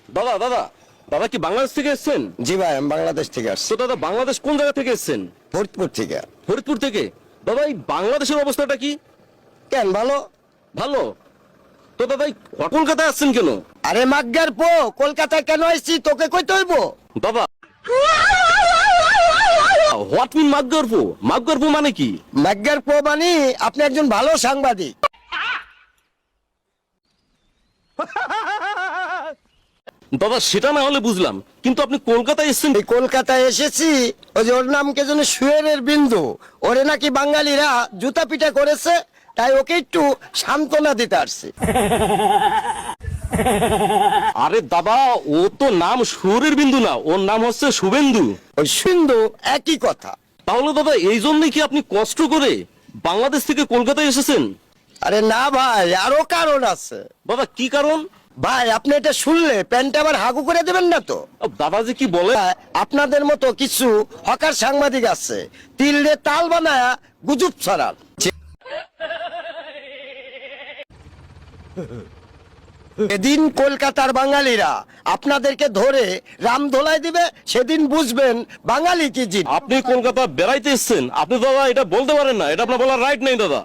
দাদা দাদা দাদা কি বাংলাদেশ থেকে এসেছেন? জি ভাই, আমি বাংলাদেশ থেকে আসছি। তো দাদা বাংলাদেশ কোন জায়গা থেকে এসেছেন? ফরিদপুর থেকে। ফরিদপুর থেকে। দাদা এই বাংলাদেশের অবস্থাটা কি? কেন ভালো? ভালো। তো দাদা এই কলকাতায় আসছেন কেন? আরে মাগ্গার পো, কলকাতায় কেন আসছি তোকে কইতে হইব? দাদা হোয়াট মিন মাগগরপু? মাগগরপু মানে কি? মাগ্গার পো মানে আপনি একজন ভালো সাংবাদিক। দাদা সেটা না হলে বুঝলাম, কিন্তু আপনি কলকাতায় এসেছেন। এই কলকাতায় এসেছি, ওই যে ওর নাম কে যেন শুয়েরের বিন্দু, ওরে নাকি বাঙালিরা জুতা পিটা করেছে, তাই ওকে একটু সান্ত্বনা দিতে আসছি। আরে দাদা ও তো নাম সুরের বিন্দু না, ওর নাম হচ্ছে শুভেন্দু। ওই সিন্ধু একই কথা। তাহলে দাদা এই জন্যই কি আপনি কষ্ট করে বাংলাদেশ থেকে কলকাতায় এসেছেন? আরে না ভাই, আরো কারণ আছে। দাদা কি কারণ? ভাই আপনি এটা শুনলে প্যান্টটা আবার হাগু করে দেবেন না তো? দাদাজি কি বলে? আপনাদের মতো কিছু হকার সাংবাদিক আছে, তিলরে তাল বানায়া গুজব ছড়ান। এদিন কলকাতার বাঙালিরা আপনাদেরকে ধরে রামধোলাই দিবে, সেদিন বুঝবেন বাঙালি কি জিনিস। আপনি কলকাতা বেড়াইতে এসেছেন, আপনি দাদা এটা বলতে পারেন না, এটা আপনার বলার রাইট নেই দাদা।